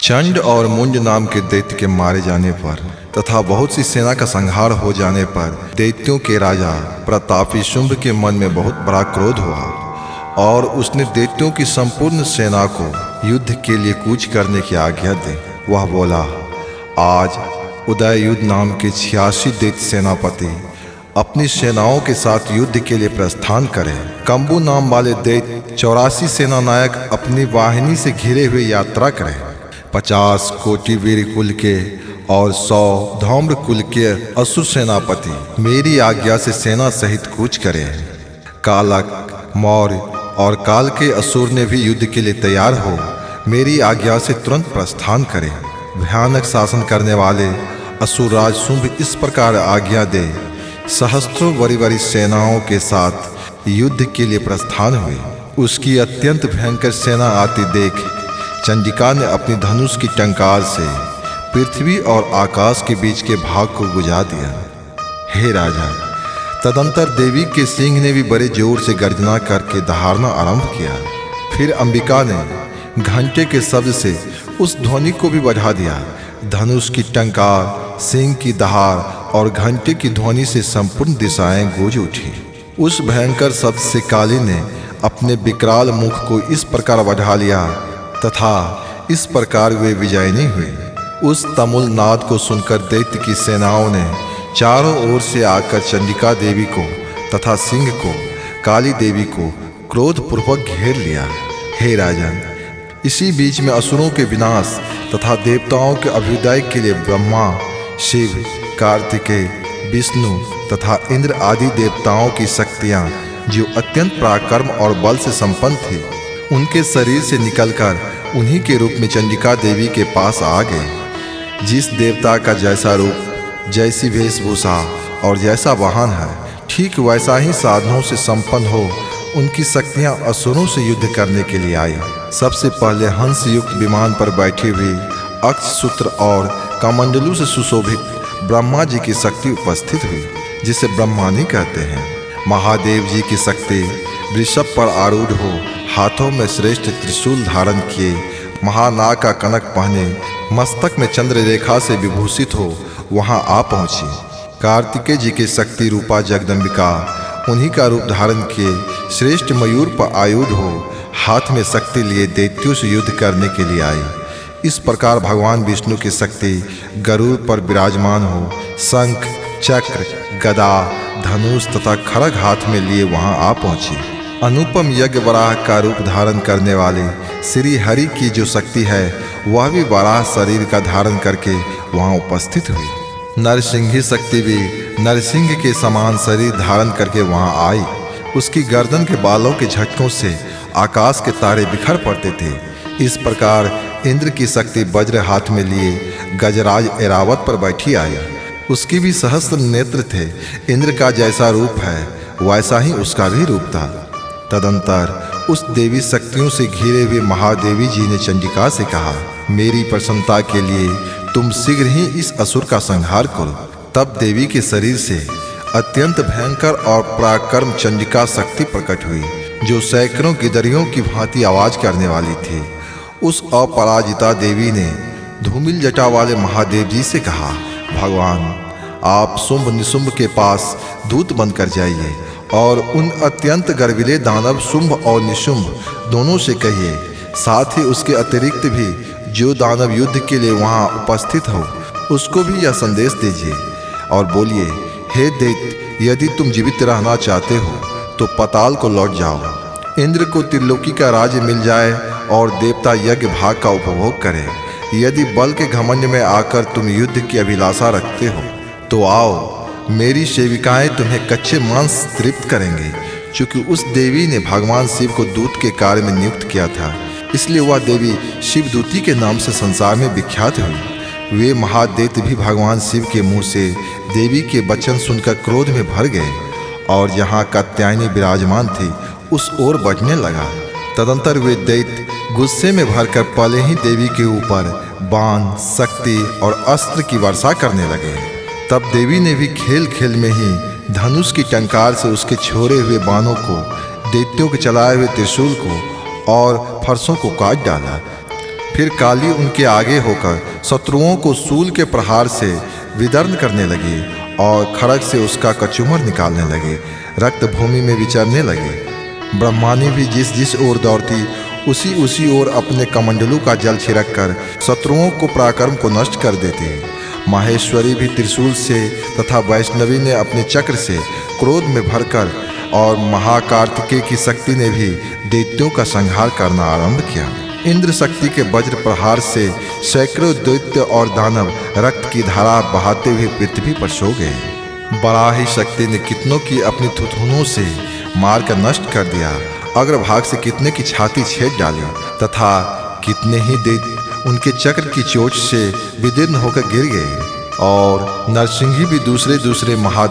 चंड और मुंड नाम के दैत्य के मारे जाने पर तथा बहुत सी सेना का संहार हो जाने पर दैत्यों के राजा प्रतापी शुंभ के मन में बहुत बड़ा क्रोध हुआ और उसने दैत्यों की संपूर्ण सेना को युद्ध के लिए कूच करने की आज्ञा दी। वह बोला, आज उदय युद्ध नाम के 86 दैत्य सेनापति अपनी सेनाओं के साथ युद्ध के लिए प्रस्थान करें। कंबू नाम वाले दैत्य 84 सेना नायक अपनी वाहिनी से घिरे हुए यात्रा करें। 50 कोटि वीर कुल के और 100 धौम्र कुल के असुर सेनापति मेरी आज्ञा से सेना सहित कूच करें। कालक, मौर्य और काल के असुर ने भी युद्ध के लिए तैयार हो मेरी आज्ञा से तुरंत प्रस्थान करें। भयानक शासन करने वाले असुरराज शुंभ इस प्रकार आज्ञा दे सहस्त्रों बड़ी बड़ी सेनाओं के साथ युद्ध के लिए प्रस्थान हुए। उसकी अत्यंत भयंकर सेना आती देख चंडिका ने अपनी धनुष की टंकार से पृथ्वी और आकाश के बीच के भाग को बुझा दिया। हे राजा, तदंतर देवी के सिंह ने भी बड़े जोर से गर्जना करके दहाड़ना आरंभ किया। फिर अंबिका ने घंटे के शब्द से उस ध्वनि को भी बढ़ा दिया। धनुष की टंकार, सिंह की दहाड़ और घंटे की ध्वनि से संपूर्ण दिशाएं गूंज उठी। उस भयंकर शब्द से काली ने अपने विकराल मुख को इस प्रकार बढ़ा लिया तथा इस प्रकार वे विजयी हुए। उस तमुल नाद को सुनकर दैत्य की सेनाओं ने चारों ओर से आकर चंडिका देवी को तथा सिंह को, काली देवी को क्रोधपूर्वक घेर लिया। हे राजन, इसी बीच में असुरों के विनाश तथा देवताओं के अभ्युदय के लिए ब्रह्मा, शिव, कार्तिकेय, विष्णु तथा इंद्र आदि देवताओं की शक्तियाँ जो अत्यंत पराक्रम और बल से संपन्न थी, उनके शरीर से निकलकर उन्हीं के रूप में चंडिका देवी के पास आ गए। जिस देवता का जैसा रूप, जैसी वेशभूषा और जैसा वाहन है, ठीक वैसा ही साधनों से संपन्न हो उनकी शक्तियां असुरों से युद्ध करने के लिए आई। सबसे पहले हंस युक्त विमान पर बैठी हुई अक्षसूत्र और कमंडलू से सुशोभित ब्रह्मा जी की शक्ति उपस्थित हुई, जिसे ब्रह्मानी कहते हैं। महादेव जी की शक्ति वृषभ पर आरूढ़ हो हाथों में श्रेष्ठ त्रिशूल धारण किए, महानाग का कनक पहने, मस्तक में चंद्र रेखा से विभूषित हो वहां आ पहुंची। कार्तिकेय जी की शक्ति रूपा जगदम्बिका उन्हीं का रूप धारण किए श्रेष्ठ मयूर पर आरूढ़ हो हाथ में शक्ति लिए दैत्यों से युद्ध करने के लिए आई। इस प्रकार भगवान विष्णु की शक्ति गरुड़ पर विराजमान हो शंख, चक्र, गदा, धनुष तथा खड्ग हाथ में लिए वहां आ पहुंची। अनुपम यज्ञ वराह का रूप धारण करने वाले श्री हरि की जो शक्ति है वह भी वराह शरीर का धारण करके वहां उपस्थित हुई। नरसिंही शक्ति भी नरसिंह के समान शरीर धारण करके वहां आई। उसकी गर्दन के बालों के झटकों से आकाश के तारे बिखर पड़ते थे। इस प्रकार इंद्र की शक्ति वज्र हाथ में लिए गजराज ऐरावत पर बैठी आई। उसकी भी सहस्त्र नेत्र थे। इंद्र का जैसा रूप है वैसा ही उसका भी रूप था। तदंतर उस देवी शक्तियों से घिरे हुए महादेवी जी ने चंडिका से कहा, मेरी प्रसन्नता के लिए तुम शीघ्र ही इस असुर का संहार करो। तब देवी के शरीर से अत्यंत भयंकर और पराक्रम चंडिका शक्ति प्रकट हुई, जो सैकड़ों गिदरियों की भांति आवाज करने वाली थी। उस अपराजिता देवी ने धूमिल जटा वाले महादेव जी से कहा, भगवान, आप शुंभ निशुंभ के पास दूत बनकर जाइए और उन अत्यंत गर्विले दानव शुंभ और निशुंभ दोनों से कहिए, साथ ही उसके अतिरिक्त भी जो दानव युद्ध के लिए वहां उपस्थित हो उसको भी यह संदेश दीजिए और बोलिए, हे दैत्य, यदि तुम जीवित रहना चाहते हो तो पाताल को लौट जाओ। इंद्र को त्रिलोकी का राज्य मिल जाए और देवता यज्ञ भाग का उपभोग करें। यदि बल के घमंड में आकर तुम युद्ध की अभिलाषा रखते हो तो आओ, मेरी सेविकाएं तुम्हें कच्चे मांस तृप्त करेंगे। चूंकि उस देवी ने भगवान शिव को दूत के कार्य में नियुक्त किया था, इसलिए वह देवी शिवदूती के नाम से संसार में विख्यात हुई। वे महादैत्य भी भगवान शिव के मुंह से देवी के वचन सुनकर क्रोध में भर गए और जहाँ कात्यायनी विराजमान थी उस ओर बढ़ने लगा। तदंतर वे दैत्य गुस्से में भरकर पहले ही देवी के ऊपर बाण, शक्ति और अस्त्र की वर्षा करने लगे। तब देवी ने भी खेल खेल में ही धनुष की टंकार से उसके छोड़े हुए बाणों को, दैत्यों के चलाए हुए त्रिशूल को और फरसों को काट डाला। फिर काली उनके आगे होकर शत्रुओं को सूल के प्रहार से विदर्न करने लगी और खड़ग से उसका कचूमर निकालने लगे। रक्त भूमि में विचरने लगे। ब्रह्मानी भी जिस जिस ओर दौड़ती उसी ओर अपने कमंडलू का जल छिड़क कर शत्रुओं को पराक्रम को नष्ट कर देती। माहेश्वरी भी त्रिशूल से तथा वैष्णवी ने अपने चक्र से क्रोध में भरकर और महाकार्तिकेय की शक्ति ने भी दैत्यों का संहार करना आरंभ किया। इंद्र शक्ति के वज्र प्रहार से सैकड़ों दैत्य और दानव रक्त की धारा बहाते हुए पृथ्वी पर सो गए। बराही शक्ति ने कितनों की अपनी थुथुनों से मार कर नष्ट कर दिया। अग्रभाग से कितने की छाती छेद डाली तथा कितने ही दैत्य उनके चक्र की चोट से विदीर्ण होकर गिर गए। और नरसिंह भी दूसरे महा